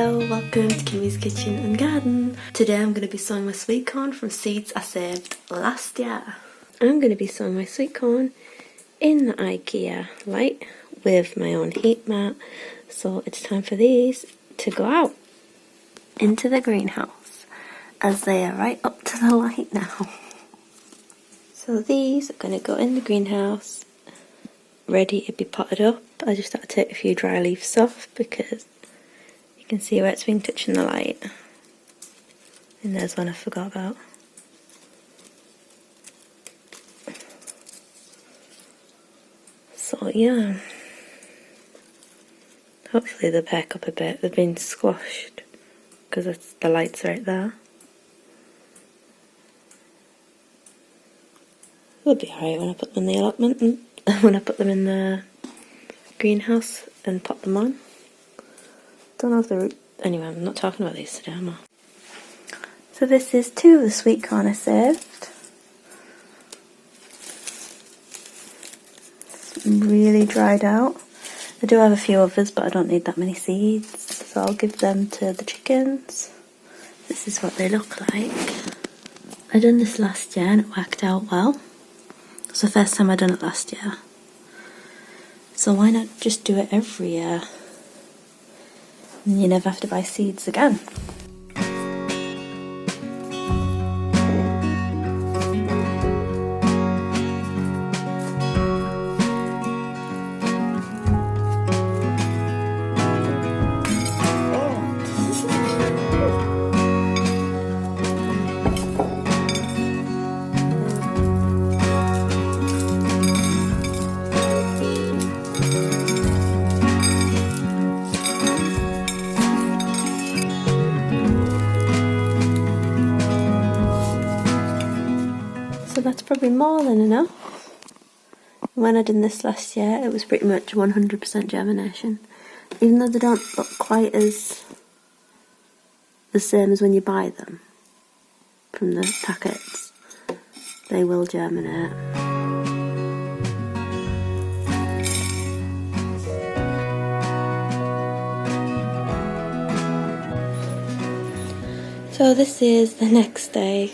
Hello, welcome to Kimmy's Kitchen and Garden. Today I'm going to be sowing my sweet corn from seeds I saved last year. I'm going to be sowing my sweet corn in the IKEA light with my own heat mat. So it's time for these to go out into the greenhouse as they are right up to the light now. So these are going to go in the greenhouse ready to be potted up. I just had to take a few dry leaves off because you can see where it's been touching the light. And there's one I forgot about. So yeah, hopefully they'll perk up a bit. They've been squashed because the light's right there. It'll be alright when I put them in the allotment and when I put them in the greenhouse and pot them on. Don't know if the root. Anyway, I'm not talking about these today, am I? So this is two of the sweet corn I saved. It's really dried out. I do have a few others, but I don't need that many seeds, so I'll give them to the chickens. This is what they look like. I done this last year and it worked out well. It's the first time I done it last year. So why not just do it every year? And you never have to buy seeds again. So that's probably more than enough. When I did this last year, it was pretty much 100% germination. Even though they don't look quite as the same as when you buy them from the packets, they will germinate. So this is the next day.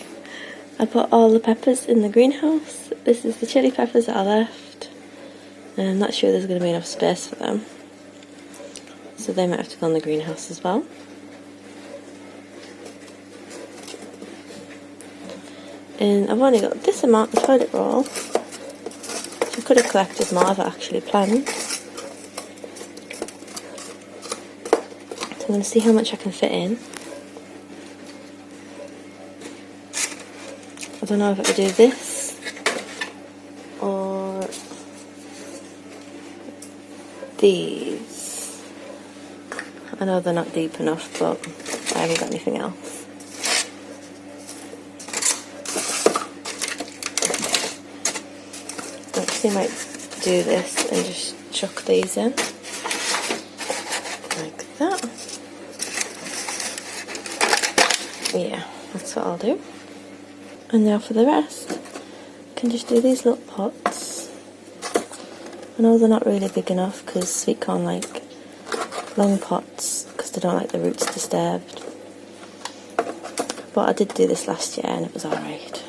I put all the peppers in the greenhouse. This is the chili peppers that I left. And I'm not sure there's going to be enough space for them. So they might have to go in the greenhouse as well. And I've only got this amount of toilet roll. So I could have collected more if I actually planned. So I'm going to see how much I can fit in. I don't know if I could do this or these. I know they're not deep enough, but I haven't got anything else. I actually might do this and just chuck these in like that. Yeah, that's what I'll do. And now for the rest, I can just do these little pots. I know they're not really big enough because sweet corn like long pots because they don't like the roots disturbed. But I did do this last year and it was alright.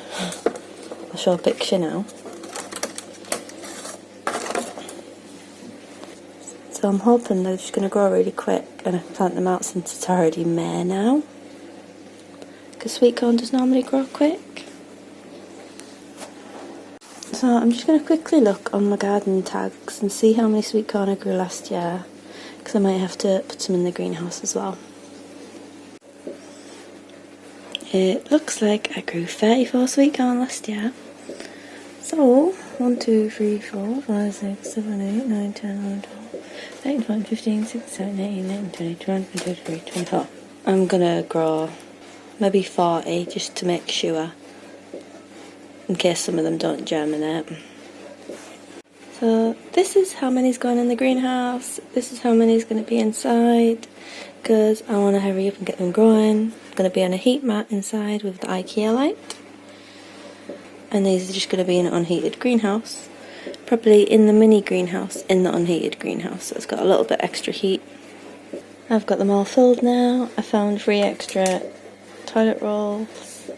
I'll show a picture now. So I'm hoping they're just going to grow really quick and I can plant them out since it's already May now. Because sweet corn does normally grow quick. So I'm just going to quickly look on my garden tags and see how many sweet corn I grew last year, because I might have to put some in the greenhouse as well. It looks like I grew 34 sweet corn last year. So 1, 2, 3, 4, 5, 6, 7, 8, 9, 10, 11, 12, 13, 14, 15, 16, 17, 18, 19, 20, 21, 22, 23, 24. I'm going to grow maybe 40 just to make sure, in case some of them don't germinate. So this is how many's going in the greenhouse. This is how many's going to be inside, because I want to hurry up and get them growing. I'm going to be on a heat mat inside with the IKEA light. And these are just going to be in an unheated greenhouse. Probably in the mini greenhouse, in the unheated greenhouse. So it's got a little bit extra heat. I've got them all filled now. I found 3 extra toilet rolls,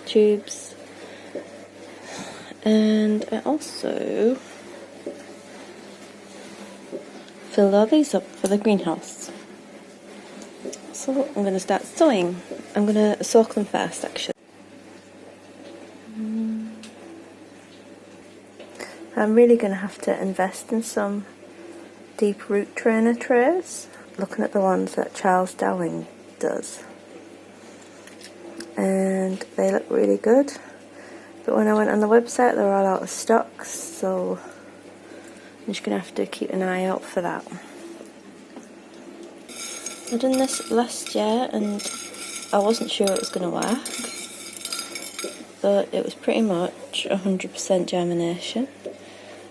tubes, and I also filled all these up for the greenhouse. So I'm going to start sowing. I'm going to soak them first actually. I'm really going to have to invest in some deep root trainer trays. Looking at the ones that Charles Darwin does. And they look really good. But when I went on the website they were all out of stock, so I'm just going to have to keep an eye out for that. I done this last year and I wasn't sure it was going to work. But it was pretty much 100% germination.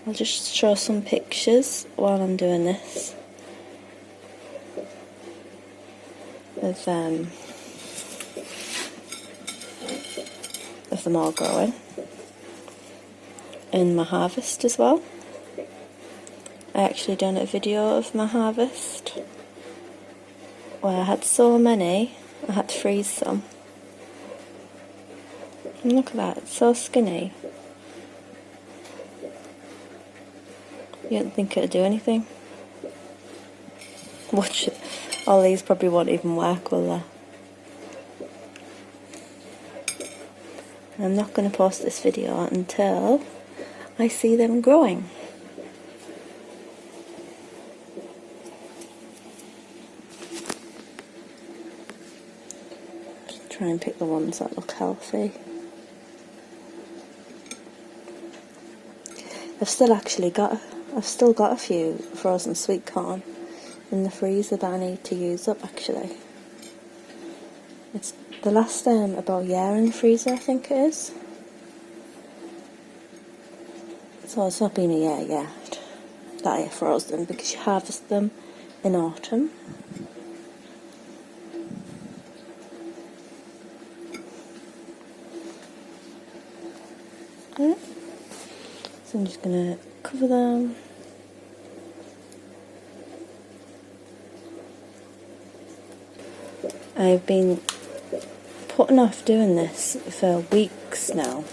I'll just show some pictures while I'm doing this of them all growing, and my harvest as well. I actually done a video of my harvest where I had so many I had to freeze some. And look at that, it's so skinny. You don't think it'd do anything? Watch it. All these probably won't even work, will they? I'm not going to post this video until I see them growing. Just try and pick the ones that look healthy. I've still got a few frozen sweet corn in the freezer that I need to use up actually. It's the last about a year in the freezer, I think it is. So it's not been a year yet that I froze them, because you harvest them in autumn. Okay. So I'm just going to cover them. I've been putting off doing this for weeks now.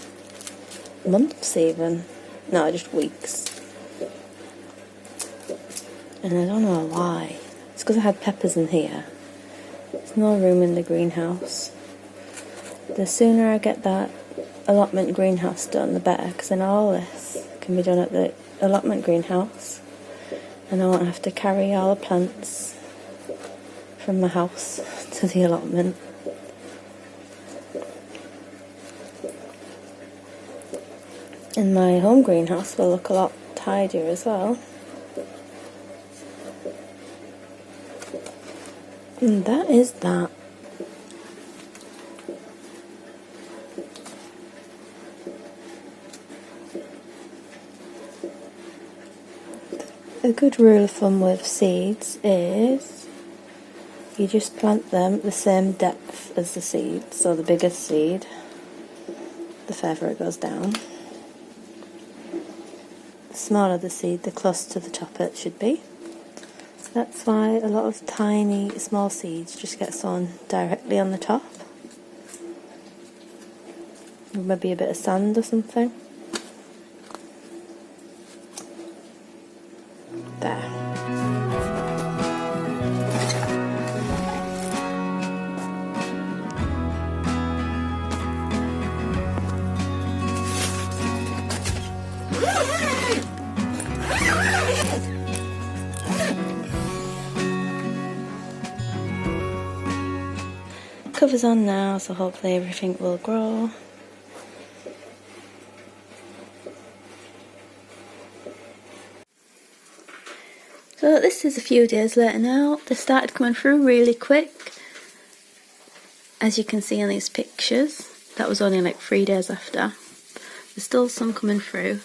Months even. No, just weeks. And I don't know why. It's because I had peppers in here. There's no room in the greenhouse. The sooner I get that allotment greenhouse done, the better, because then all this can be done at the allotment greenhouse. And I won't have to carry all the plants from my house to the allotment. And my home greenhouse will look a lot tidier as well. And that is that. A good rule of thumb with seeds is you just plant them the same depth as the seed. So the bigger the seed, the further it goes down. The smaller the seed, the closer to the top it should be. So that's why a lot of tiny, small seeds just get sown directly on the top. Maybe a bit of sand or something. There. Cover's on now, so hopefully everything will grow. So this is a few days later now. They started coming through really quick. As you can see on these pictures, that was only like 3 days after. There's still some coming through,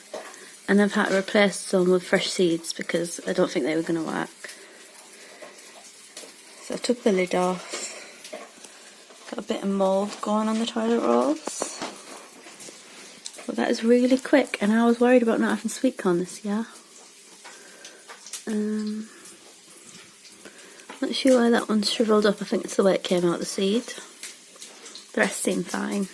and I've had to replace some with fresh seeds because I don't think they were going to work. So I took the lid off. Got a bit of mould going on the toilet rolls. But that is really quick, and I was worried about not having sweet corn this year. Not sure why that one's shriveled up. I think it's the way it came out of the seed. The rest seem fine.